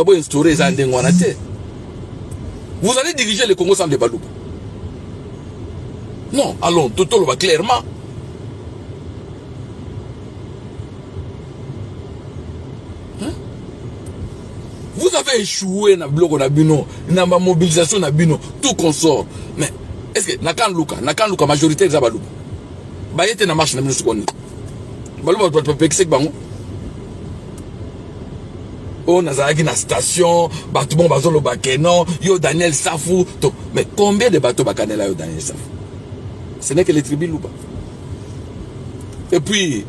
diriger le Congo sans des balou. Non, allons, tout le va clairement. Vous avez échoué dans le bloc dans la mobilisation, tout consort. Mais est-ce que Nakan majorité de Zabalou Bayete na marche na minute seconde. Balou va pexek bango. On a na station, bateau bon bazolo bakeno, yo Daniel Safou. Mais combien de bateaux bakanela yo Daniel Safou? Ce n'est que les tribus Louba. Et puis,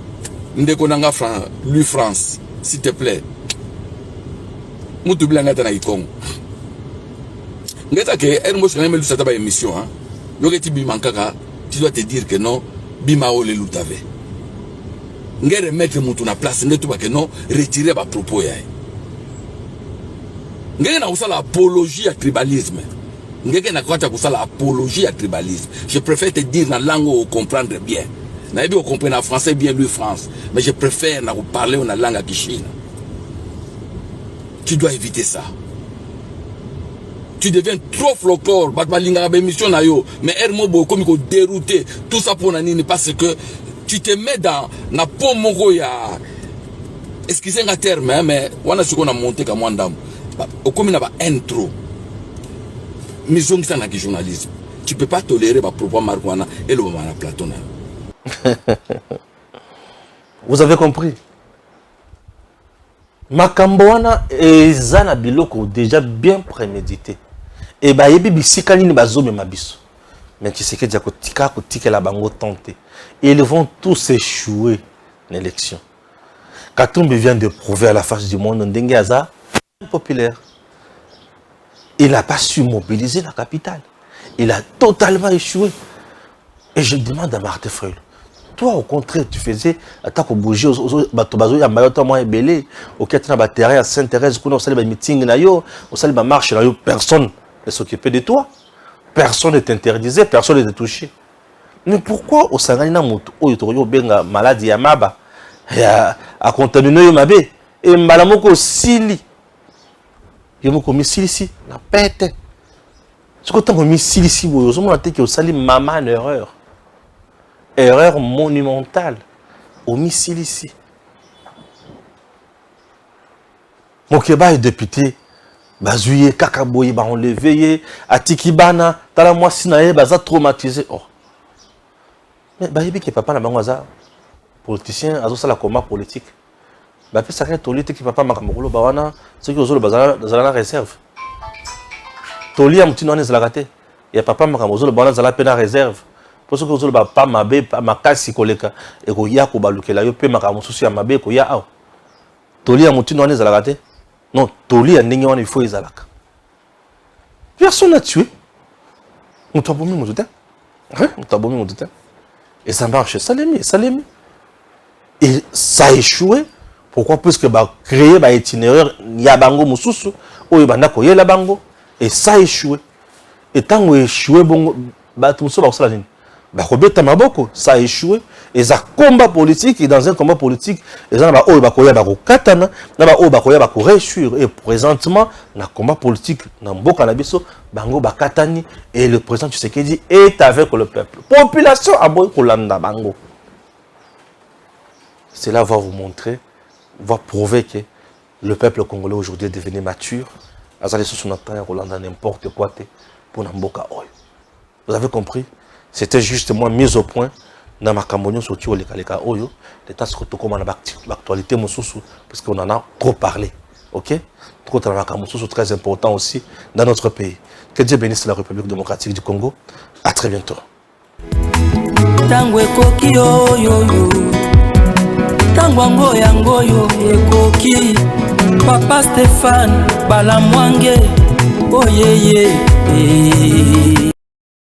Ndekonanga lui France, s'il te plaît. Moutou blanga na Ikongo. Ngeta ke ermo se même ça ta émission hein. Yogeti bimankaka, tu dois te dire que non, bima o le lutave. Ngere mettre moutou na place ngetu ba que non, retirer ba propos ya. Ngere na usala apologie à tribalisme. Ngere na kwata kusala apologie à tribalisme. Je préfère te dire dans la langue où comprendre bien. Na ebi o comprendre en français bien lui France, mais je préfère na parler en langue à Kichina. Tu dois éviter ça. Tu deviens trop flocor, mais Hermobo comme il faut dérouter tout ça pour Nanini parce que tu te mets dans la peau moroya. Excusez un terme, mais on a ce qu'on a monté comme un dame. Au comme il y a intro. Maison qui s'en a qui journalisme. Tu peux pas tolérer ma propre marijuana et le moment à plateau.
Vous avez compris? Makamboana et Zana Biloko déjà bien prémédité. Et bah yebi bisika nini bazome mabiso. Mais tu sais que diakotika kotika la bango tenté. Ils vont tous échouer l'élection. Katumbi vient de prouver à la face du monde Ndenge Aza populaire. Il n'a pas su mobiliser la capitale. Il a totalement échoué. Et je demande à Martin Freul, toi au contraire tu faisais attaque au bouger au bateau ya mayoto moi belé au ketna ba terrain à Sainte-Thérèse qu'on a ba meeting na yo, on sali ba marche na yo, personne ne s'occupait de toi. Personne ne t'interdisait, personne ne te touchait. Mais pourquoi au sangani na moto oyo to yo benga maladie ya maba ya a contaminer yo mabe et malamoko sili yomoko misili si na pète. Ce que tant que misili si boyo so mo te que au sali maman une erreur. Erreur monumentale au missile ici. Mokeba est député, Bazouye, Kakaboye, on l'a veillé, Atikibana, Talamwa Sinae, Baza traumatisé. Oh. Mais Bayebi qui est papa, la bangoza, politicien, Azo Sala combat politique. Bapi Sakane Toli, qui papa Makamolo, Bawana, ceux qui osent le bazar dans la réserve. Toli a moutino en Zalagate. Il y a papa Makamozo, le Bawana Zala Pena réserve. Pour ce que vous avez pas mabe makasi koleka et ko ya ko balukela yo pe makamususu ya mabe ko ya aw toli ya mutino ane zalaka te non toli ya ndenge wana il faut ezalaka personne n'a tué mutabomi mututa mutabomi mututa et ça marche salemi et ça a échoué pourquoi parce que ba créer ba itinéraire ya bango mususu oyo banda ko yela bango et ça a échoué et tant que échoué bon ba tout ça ba sala nini. Ça a échoué. Et ça combat politique. Et dans un combat politique, les gens ont katana, réussir. Et présentement, dans le combat politique, dans le Bokanabiso, Bango Bakatani, et le président Tshisekedi est avec le peuple. Population a beau Kolanda Bango. Cela va vous montrer, va prouver que le peuple congolais aujourd'hui est devenu mature. N'importe quoi pour Namboka Oyo. Vous avez compris? C'était justement mise au point dans ma campagne sur les Oyo, les tas de l'actualité, parce qu'on en a trop parlé. Ok? Trop de c'est très important aussi dans notre pays. Que Dieu bénisse la République démocratique du Congo. À très bientôt. Papa Stéphane Balamwange, oh yeah yeah.